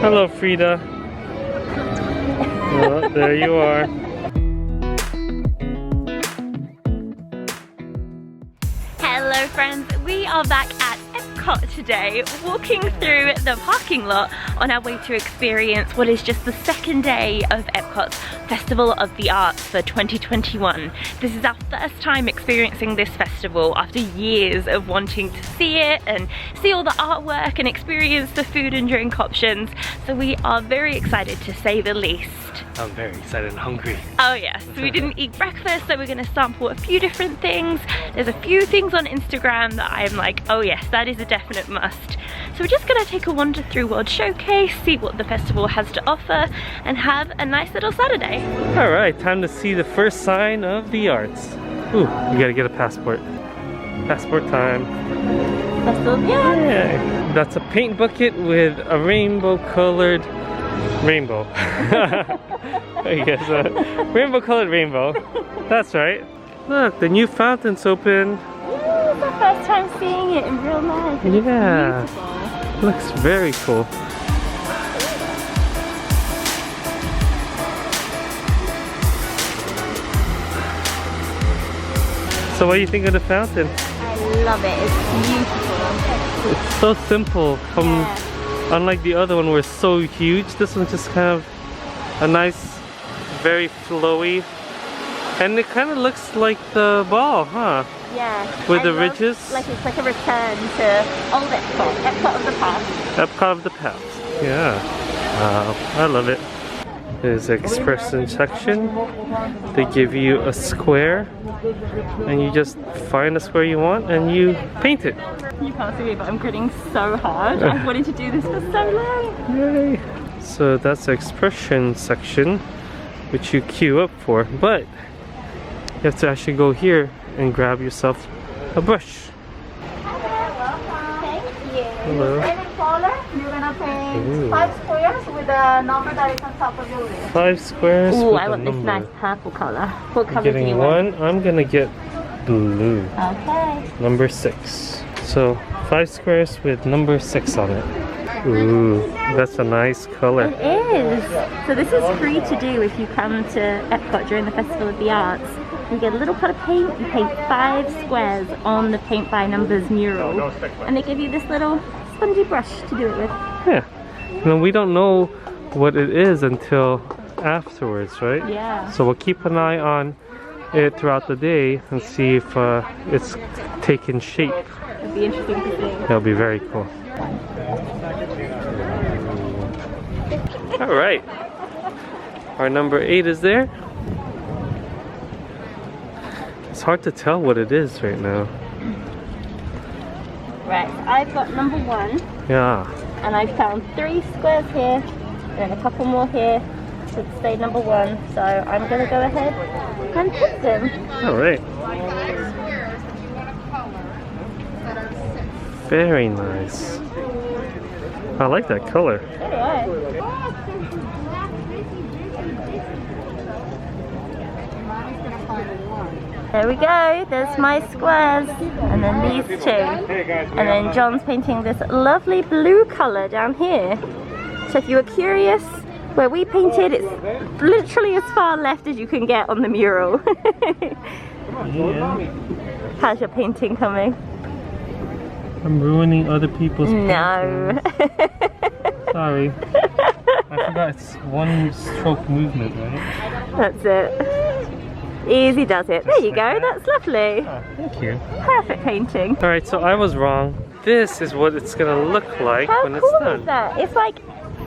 Hello, Frida. Oh, there you are. Hello friends, we are back at Epcot today, walking through the parking lot on our way to experience what is just the second day of Epcot's Festival of the Arts for 2021. This is our first time experiencing this festival after years of wanting to see it and see all the artwork and experience the food and drink options. So we are very excited, to say the least. I'm very excited and hungry. Oh yes, we didn't eat breakfast, so we're going to sample a few different things. There's a few things on Instagram that I'm like, oh yes, that is a definite must. So we're just going to take a wander through World Showcase, see what the festival has to offer, and have a nice little Saturday. Alright, time to see the first sign of the arts. Ooh, you gotta get a passport. Passport time. Festival of the Arts. Yeah, that's a paint bucket with a rainbow colored rainbow. I guess rainbow colored rainbow. That's right. Look, the new fountain's open. Yeah, it's our first time seeing it in real life. Yeah, looks very cool. So what do you think of the fountain? I love it, it's beautiful. It's so simple. Unlike the other one where it's so huge, this one's just kind of a nice, very flowy. And it kind of looks like the ball, huh? Yeah. With the ridges. Like it's like a return to old Epcot. Epcot of the past. Epcot of the past. Yeah. Wow. I love it. There's the expression section. They give you a square and you just find the square you want and you paint it. You can't see me, but I'm gritting so hard. I've wanted to do this for so long. Yay. So that's the expression section, which you queue up for, but you have to actually go here and grab yourself a brush. Thank you. Hello. You're gonna pay 5 squares with a number that is on top of your list. 5 squares. Ooh, with I a want this number. nice purple color. What color do Getting you want? one. I'm gonna get blue. Okay. Number 6. So 5 squares with number 6 on it. Ooh, that's a nice color. It is. So this is free to do if you come to Epcot during the Festival of the Arts. You get a little pot of paint, you paint 5 squares on the paint by numbers mural, and they give you this little spongy brush to do it with. Yeah. And we don't know what it is until afterwards, right? Yeah. So we'll keep an eye on it throughout the day and see if it's taken shape. It'd be interesting to see. That'll be very cool. Alright. Our number 8 is there. It's hard to tell what it is right now. Right, I've got number 1, Yeah. and I found 3 squares here, and a couple more here to stay number 1. So I'm going to go ahead and put them. Alright. Very nice. I like that color. Anyway. There we go, there's my squares, and then these 2. And then John's painting this lovely blue color down here. So if you were curious, where we painted, it's literally as far left as you can get on the mural. Yeah. How's your painting coming? I'm ruining other people's No. Sorry. I forgot it's one stroke movement, right? That's it. Easy does it. There you go, that's lovely. Oh, thank you. Perfect painting. Alright, so I was wrong. This is what it's gonna look like How when it's cool done. is that? It's like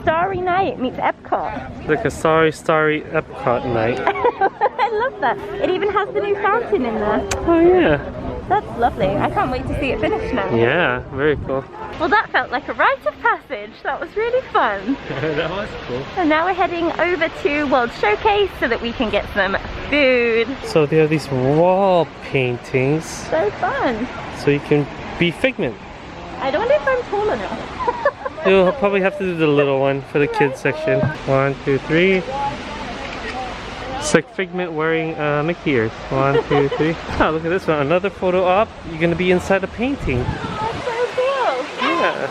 Starry Night meets Epcot. Like a starry Epcot night. I love that. It even has the new fountain in there. Oh yeah. That's lovely. I can't wait to see it finish now. Yeah, very cool. Well, that felt like a rite of passage. That was really fun. That was cool. And now we're heading over to World Showcase so that we can get some food. So they have these wall paintings, So fun. so you can be Figment. I don't know if I'm tall enough. You'll probably have to do the little one for the kids section. 1, 2, 3. It's like Figment wearing Mickey ears. 1, 2, 3. Oh, look at this one. Another photo op. You're gonna be inside a painting. That's so cool. Yeah.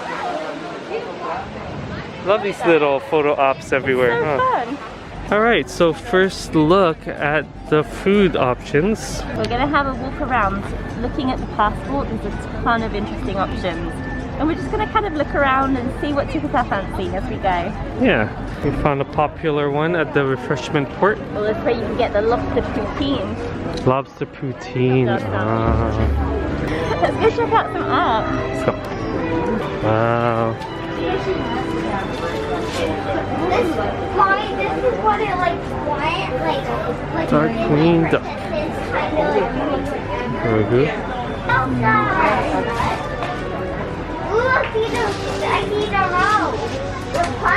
Love these little photo ops everywhere. So fun. Alright, so first look at the food options. We're gonna have a walk around looking at the passport. There's a ton of interesting options. And we're just gonna kind of look around and see what tickles our fancy as we go. Yeah, we found a popular one at the refreshment port. Well, that's where you can get the lobster poutine. Lobster poutine. Let's go check out some art. Let's go. Wow. Mommy, this is what it like Dark queen duck. Burger. Look, I need a roll. I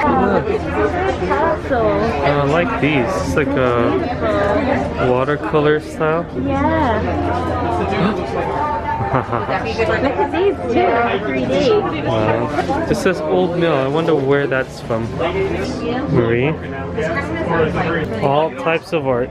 like these. It's like a watercolor style. Yeah. Look at these too, 3D. Wow. This says Old Mill. I wonder where that's from. Marie. All types of art. I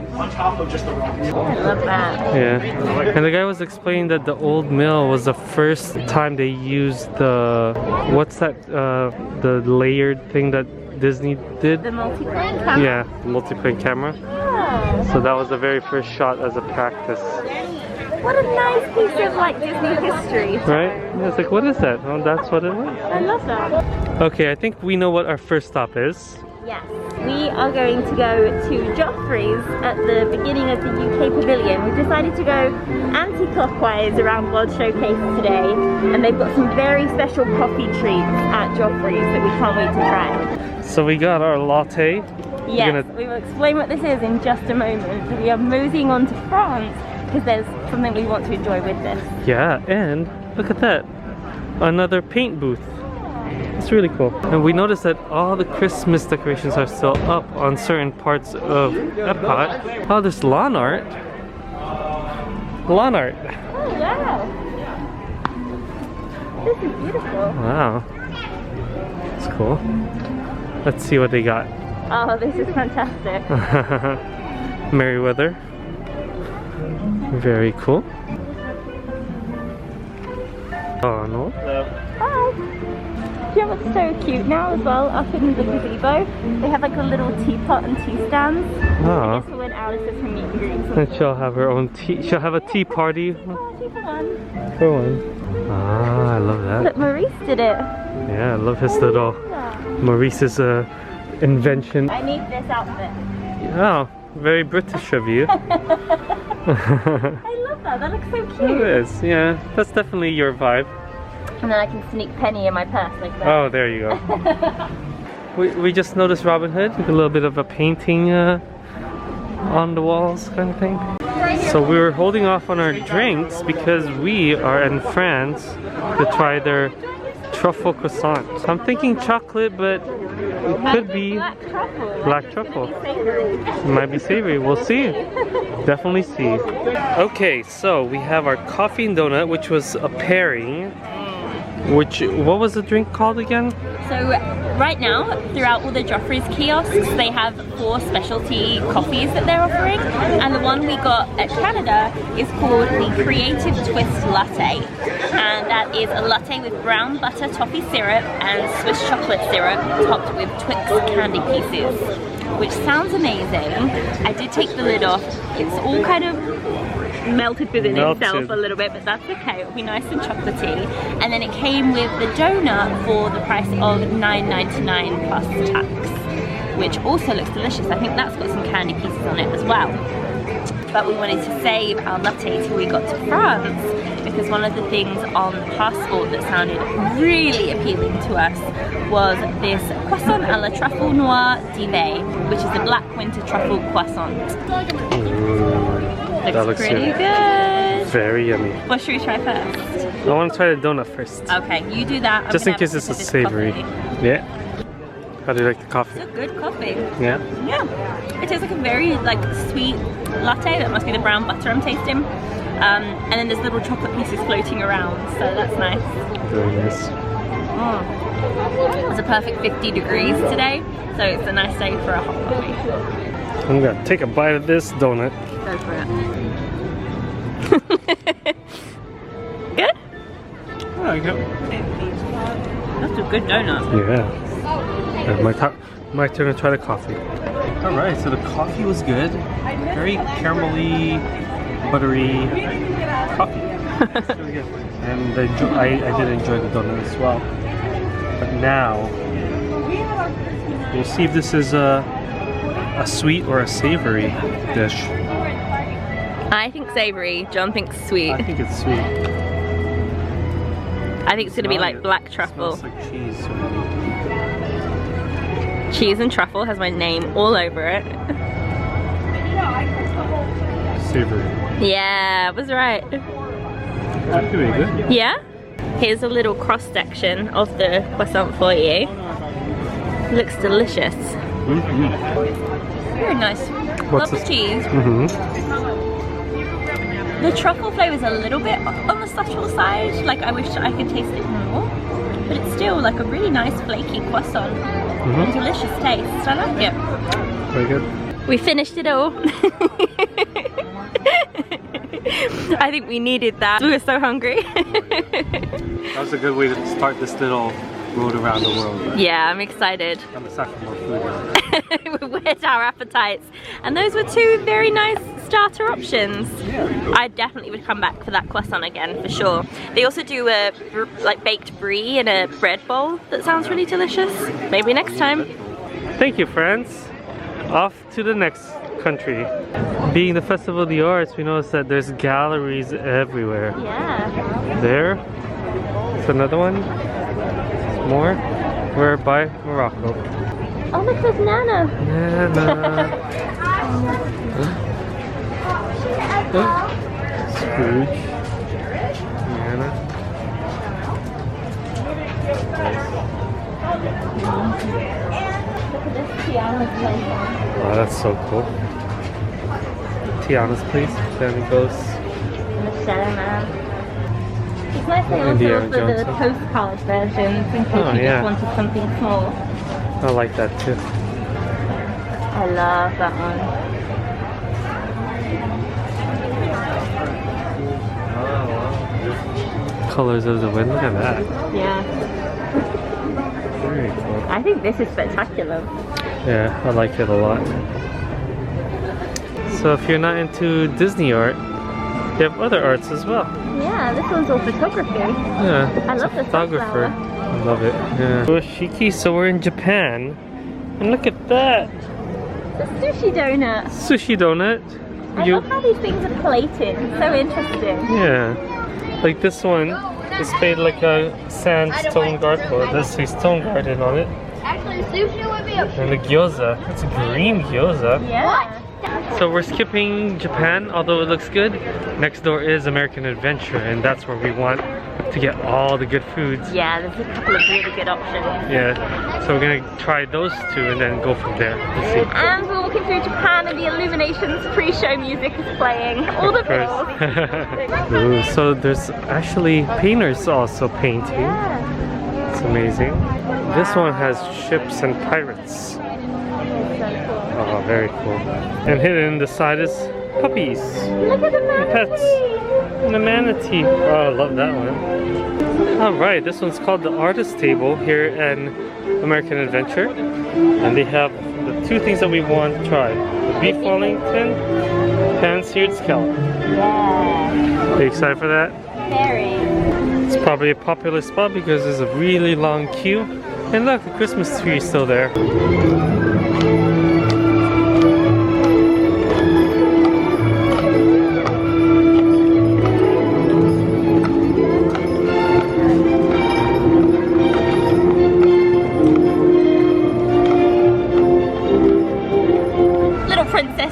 love that. Yeah. And the guy was explaining that the Old Mill was the first time they used the, what's that, the layered thing that Disney did? The multi-plane camera? Yeah, the multi-plane camera. Yeah. So that was the very first shot as a practice. What a nice piece of like Disney history. Right? Yeah, it's like, what is that? Oh, that's what it was. I love that. Okay, I think we know what our first stop is. Yes. We are going to go to Joffrey's at the beginning of the UK Pavilion. We've decided to go anti-clockwise around World Showcase today, and they've got some very special coffee treats at Joffrey's that we can't wait to try. So we got our latte. Yes, we will explain what this is in just a moment. We are moving on to France because there's something we want to enjoy with this. Yeah, and look at that. Another paint booth. It's really cool. And we noticed that all the Christmas decorations are still up on certain parts of Epcot. Oh, there's lawn art. Lawn art. Oh, wow. This is beautiful. Wow. It's cool. Let's see what they got. Oh, this is fantastic. Merryweather. Very cool. Oh, no. Hi. Do you know what's so cute now as well? Up in the gazebo, they have like a little teapot and tea stands. Oh. So when Alice is her meet and greets. And she'll have her own tea. She'll have a tea party. Party for one. For one. Ah, I love that. Look, Maurice did it. Yeah, I love his little Maurice's invention. I need this outfit. Oh, very British of you. I love that. That looks so cute. It is, yeah. That's definitely your vibe. And then I can sneak Penny in my purse like that. Oh, there you go. we just noticed Robin Hood. A little bit of a painting on the walls kind of thing. So we were holding off on our drinks because we are in France to try their truffle croissant. I'm thinking chocolate, but it could be black truffle. Black truffle. It might be savory. We'll see. Definitely see. Okay, so we have our coffee and donut, which was a pairing. What was the drink called again? So right now, throughout all the Joffrey's kiosks, they have 4 specialty coffees that they're offering, and the one we got at Canada is called the Creative Twist Latte, and that is a latte with brown butter toffee syrup and Swiss chocolate syrup topped with Twix candy pieces, which sounds amazing. I did take the lid off. It's all kind of melted within itself a little bit, but that's okay. It'll be nice and chocolatey. And then it came with the donut for the price of $9.99 plus tax, which also looks delicious. I think that's got some candy pieces on it as well. But we wanted to save our latte till we got to France, because one of the things on the passport that sounded really appealing to us was this Croissant à la Truffle Noir d'Ivet, which is a black winter truffle croissant. That looks pretty good. Very yummy. What should we try first? I want to try the donut first. Okay, you do that. Just in case it's a savory. Coffee. Yeah. How do you like the coffee? It's a good coffee. Yeah. Yeah. It tastes like a very sweet latte. That must be the brown butter I'm tasting. And then there's little chocolate pieces floating around, so that's nice. Very nice. It's a perfect 50 degrees today, so it's a nice day for a hot coffee. I'm gonna take a bite of this donut. Go for it. Good? I like it. That's a good donut. Yeah. My turn to try the coffee. Alright, so the coffee was good. Very caramelly, buttery coffee. It's really good. And I did enjoy the donut as well. But now, we'll see if this is a sweet or a savory dish. I think savory, John thinks sweet. I think it's sweet. I think it's gonna be like black truffle. It smells like cheese. Cheese and truffle has my name all over it. Savory. Yeah, I was right. That's pretty good. Yeah? Here's a little cross section of the croissant for you. Looks delicious. Very nice. What's Lots of cheese. Mm-hmm. The truffle flavour is a little bit on the subtle side. Like I wish I could taste it more. But it's still like a really nice flaky croissant. And delicious taste. I like it. Very good. We finished it all. I think we needed that. We were so hungry. That was a good way to start this little road around the world. Right? Yeah, I'm excited. I'm excited for more food. We whet our appetites. And those were two very nice starter options. Yeah. I definitely would come back for that croissant again, for sure. They also do a like baked brie in a bread bowl that sounds really delicious. Maybe next time. Thank you, friends. Off to the next country. Being the Festival of the Arts, we noticed that there's galleries everywhere. Yeah. There. It's another one. More. We're by Morocco. Oh, look, there's Nana. Nana. Scrooge. Nana. Look at this Tiana's place. Oh, that's so cool. Tiana's place. Then it goes. It's nice they also Indiana offer the Jones. postcard versions in case you yeah. just wanted something small. I like that too. I love that one. Colors of the wind. Look at that. Yeah. Very cool. I think this is spectacular. Yeah, I like it a lot. So if you're not into Disney art, you have other arts as well. Yeah, this one's all photography. Yeah, I it's love a the photographer. sunflower. I love it. Yeah. We're Shiki, so we're in Japan. And look at that. The sushi donut. Sushi donut. I love how these things are plated. It's so interesting. Yeah. Like this one is made like a sandstone garden. Well, it does say stone garden on it. Actually, sushi would be a And the gyoza. It's a green gyoza. Yeah. So we're skipping Japan, although it looks good. Next door is American Adventure, and that's where we want to get all the good foods. Yeah, there's a couple of really good options. Yeah, so we're gonna try those two and then go from there. Let's see. And we're walking through Japan and the Illuminations pre-show music is playing. All the bells. Ooh, so there's actually painters also painting. Yeah. It's amazing. This one has ships and pirates. Oh, very cool. And hidden in the side is puppies. Look at the manatee. Pets. And the manatee. Oh, I love that one. Alright, this one's called the Artist Table here in American Adventure. And they have the two things that we want to try. The beef Wellington, pan-seared scallop. Yeah. Are you excited for that? Very. It's probably a popular spot because there's a really long queue. And look, the Christmas tree is still there.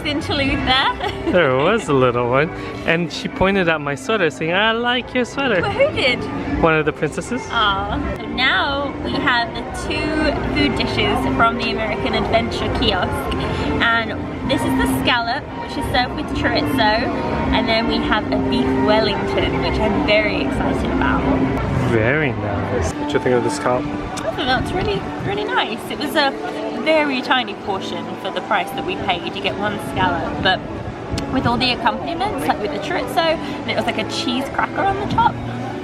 Interlude there. There was a little one, and she pointed at my sweater saying, I like your sweater. Well, who did? One of the princesses. Oh. So now we have the two food dishes from the American Adventure kiosk. And this is the scallop, which is served with chorizo. And then we have a beef Wellington, which I'm very excited about. Very nice. What do you think of the scallop? I think that's really, really nice. It was a very tiny portion for the price that we paid. You get one scallop, but with all the accompaniments, like with the chorizo, and it was like a cheese cracker on the top,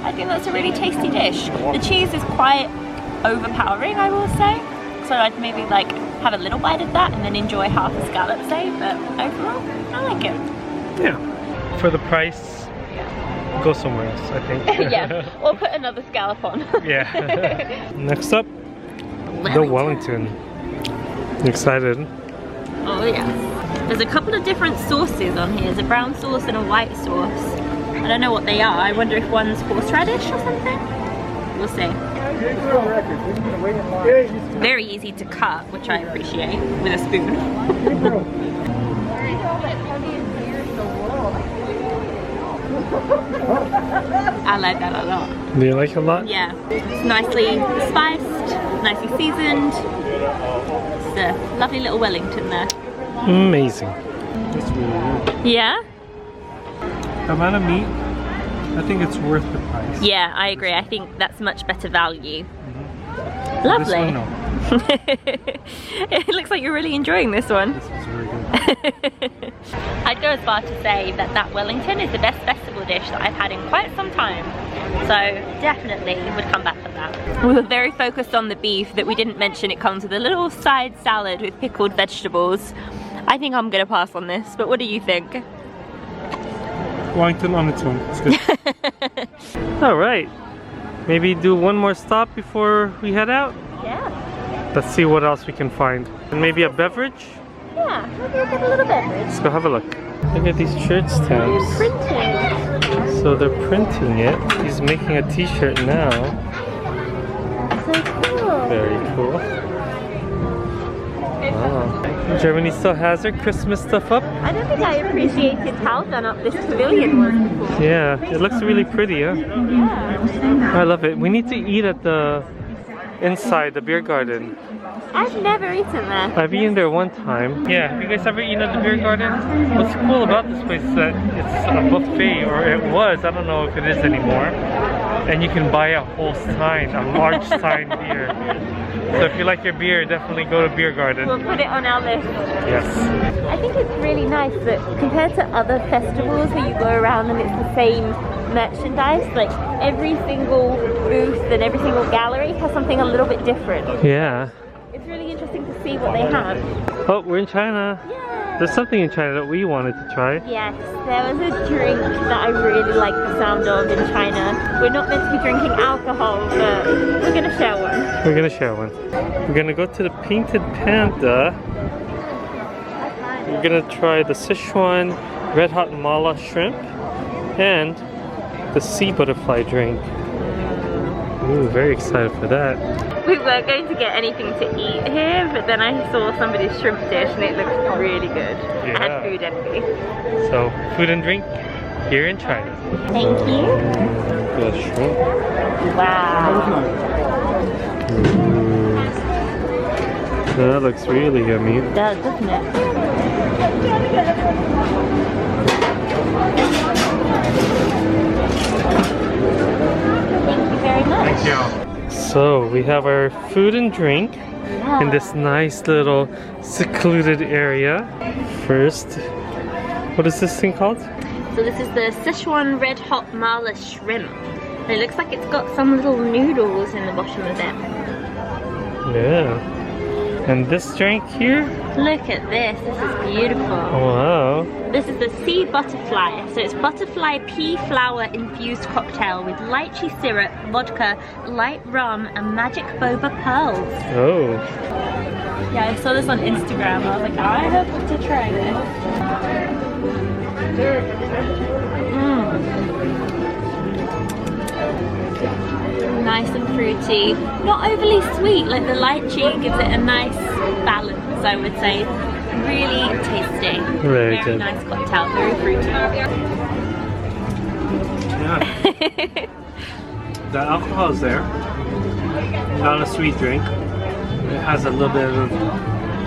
I think that's a really tasty dish. The cheese is quite overpowering, I will say. so I'd maybe like have a little bite of that and then enjoy half a scallop, say, but overall, I like it. Yeah. For the price, go somewhere else, I think. Yeah, or put another scallop on. Yeah. Next up, the Wellington. Excited? Oh yeah. There's a couple of different sauces on here. There's a brown sauce and a white sauce. I don't know what they are. I wonder if one's horseradish or something. We'll see. Very easy to cut, which I appreciate, with a spoon. I like that a lot. Do you like it a lot? Yeah. It's nicely spiced, nicely seasoned. It's a lovely little Wellington there. Amazing. That's really good. Yeah? The amount of meat, I think it's worth the price. Yeah, I agree. I think that's much better value. Mm-hmm. Lovely. This one, no. It looks like you're really enjoying this one. This was very good. I'd go as far to say that that Wellington is the best festival dish that I've had in quite some time. So definitely would come back for that. We were very focused on the beef that we didn't mention. It comes with a little side salad with pickled vegetables. I think I'm gonna pass on this, but what do you think? Wellington on its own, it's good. Alright, maybe do one more stop before we head out? Yeah. Let's see what else we can find. And maybe a beverage? Yeah, maybe we'll get a little beverage. Let's go have a look. Look at these shirt stamps. Printing. So they're printing it. He's making a t-shirt now. So cool. Very cool. Wow. Germany still has their Christmas stuff up. I don't think I appreciated how done up this pavilion was before. Yeah, it looks really pretty, huh? Yeah. I love it. We need to eat at the inside the beer garden. I've never eaten there. I've eaten there one time. Yeah, have you guys ever eaten at the beer garden? What's cool about this place is that it's a buffet, or it was, I don't know if it is anymore. And you can buy a whole stein, a large stein beer. So if you like your beer, definitely go to beer garden. We'll put it on our list. Yes. I think it's really nice that compared to other festivals where you go around and it's the same merchandise, like every single booth and every single gallery has something a little bit different. Yeah. It's really interesting to see what they have. Oh, we're in China. Yeah. There's something in China that we wanted to try. Yes, there was a drink that I really like the sound of in China. We're not meant to be drinking alcohol, but we're gonna share one. We're gonna share one. We're gonna go to the Painted Panda. We're gonna try the Sichuan Red Hot Mala Shrimp and the Sea Butterfly drink. Ooh, very excited for that. We weren't going to get anything to eat here, but then I saw somebody's shrimp dish and it looked really good. Yeah. I had food envy. So, food and drink here in China. Thank you. The shrimp. Wow. Ooh. That looks really yummy. It does, doesn't it? Thank you very much. Thank you. So, we have our food and drink in this nice little secluded area. First, what is this thing called? So this is the Sichuan Red Hot Mala Shrimp. And it looks like it's got some little noodles in the bottom of it. Yeah. And this drink here? Look at this. This is beautiful. Wow. This is the Sea Butterfly. So it's butterfly pea flower infused cocktail with lychee syrup, vodka, light rum, and magic boba pearls. Oh. Yeah, I saw this on Instagram. I was like, I have to try this. Nice and fruity. Not overly sweet, like the lychee gives it a nice balance, I would say. Really tasty. Very Very good. nice cocktail, very fruity. Yeah. The alcohol is there. Not a sweet drink. It has a little bit of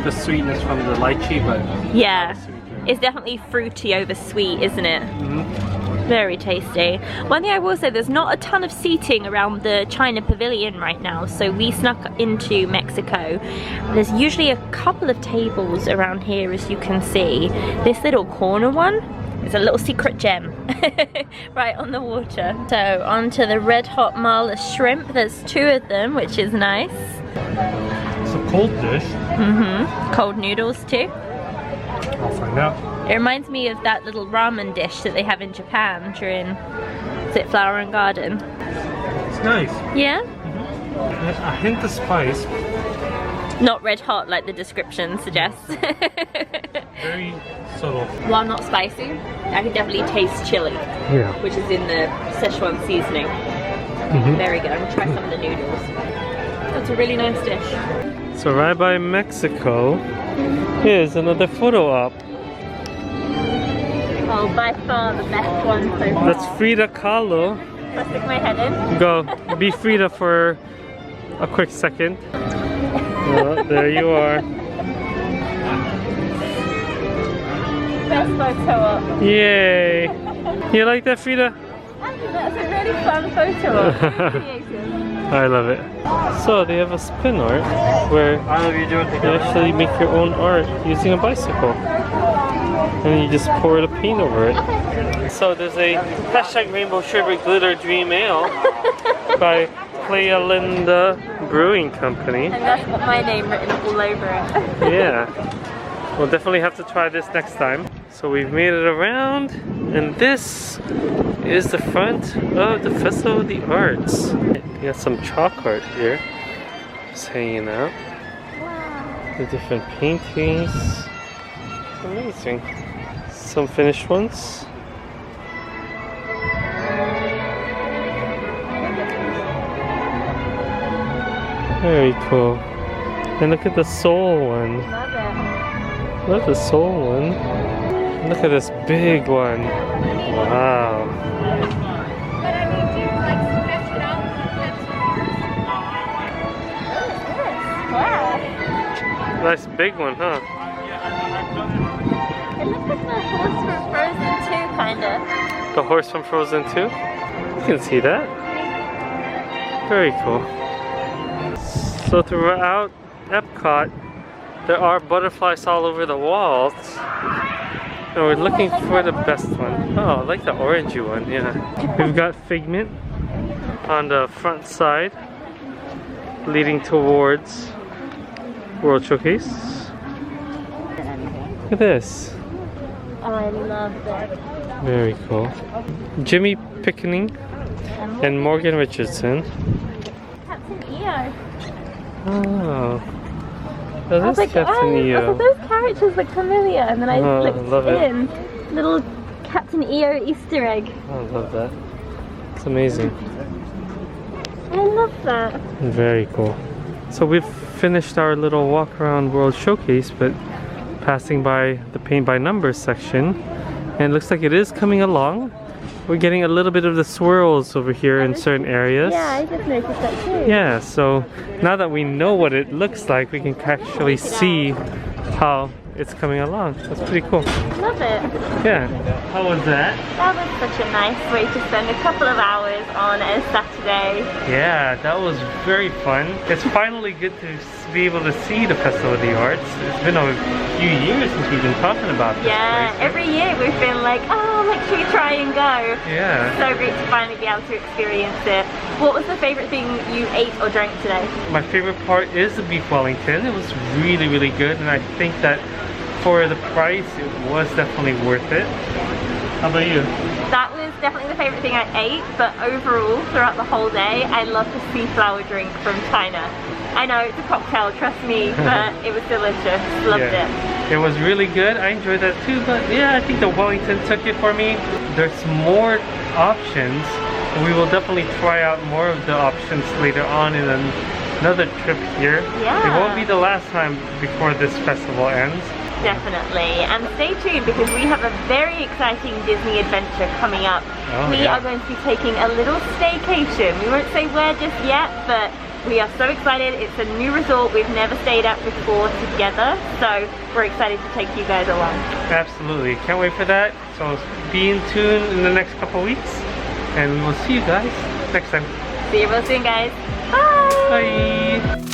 the sweetness from the lychee, but Yeah, not a sweet drink. it's definitely fruity over sweet, isn't it? Mm-hmm. Very tasty. One thing I will say, there's not a ton of seating around the China Pavilion right now, so we snuck into Mexico. There's usually a couple of tables around here, as you can see. This little corner one is a little secret gem right on the water. So onto the Red Hot Mala Shrimp. There's two of them, which is nice. It's a cold dish. Cold noodles too. I'll find out. It reminds me of that little ramen dish that they have in Japan during, is it Flower and Garden? It's nice. Yeah? A hint of spice. Not red hot like the description suggests. Very subtle. While not spicy, I can definitely taste chili. Yeah. Which is in the Sichuan seasoning. Very good. I'm gonna try some of the noodles. That's a really nice dish. So right by Mexico, here's another photo op. Oh, by far the best one so far. That's Frida Kahlo. I'll stick my head in. Go, be Frida for a quick second. Oh, there you are. Best photo op. Yay! You like that, Frida? I think that's a really fun photo op. I love it. So they have a spin art where you actually make your own art using a bicycle. And you just pour the paint over it. So there's a hashtag Rainbow Sherbet Glitter Dream Ale by Playa Linda Brewing Company. And that's got my name written all over it. Yeah. We'll definitely have to try this next time. So we've made it around, and this is the front of the Festival of the Arts. You got some chalk art here, just hanging out. Wow. The different paintings. Amazing. Some finished ones. Very cool. And look at the soul one. Love it. Love the soul one. Look at this big one. Wow. Wow. Nice big one, huh? It looks like the horse from Frozen 2, kinda. The horse from Frozen 2? You can see that. Very cool. So throughout Epcot, there are butterflies all over the walls. And we're looking for the best one. Oh, I like the orangey one, yeah. We've got Figment on the front side, leading towards World Showcase. Look at this. Oh, I love that. Very cool. Jimmy Pickening and Morgan Richardson. Captain EO. Oh. That is Captain oh, EO. those characters look familiar, and then I looked love it. in. Little Captain EO Easter egg. I love that. It's amazing. I love that. Very cool. So we've finished our little walk around World Showcase, but passing by the paint by numbers section, and it looks like it is coming along. We're getting a little bit of the swirls over here in certain areas. Yeah, I just noticed that too. Yeah, so now that we know what it looks like, we can actually see how it's coming along. That's pretty cool. Love it. Yeah. How was that? That was such a nice way to spend a couple of hours on a Saturday. Yeah, that was very fun. It's finally good to be able to see the Festival of the Arts. It's been a few years since we've been talking about this Yeah, place, right? every year we've been like, oh, make sure we try and go. Yeah. So great to finally be able to experience it. What was the favorite thing you ate or drank today? My favorite part is the beef Wellington. It was really, really good, and I think that for the price, it was definitely worth it. How about you? That was definitely the favorite thing I ate, but overall, throughout the whole day, I love the sea flower drink from China. I know it's a cocktail, trust me, but it was delicious. Loved it. It was really good. I enjoyed that too, but yeah, I think the Wellington took it for me. There's more options. We will definitely try out more of the options later on in another trip here. Yeah. It won't be the last time before this festival ends. Definitely, and stay tuned because we have a very exciting Disney adventure coming up. We are going to be taking a little staycation. We won't say where just yet, but we are so excited. It's a new resort we've never stayed at before together, so we're excited to take you guys along. Absolutely, can't wait for that. So be in tune in the next couple weeks, and we will see you guys next time. See you real soon, guys. Bye! Bye!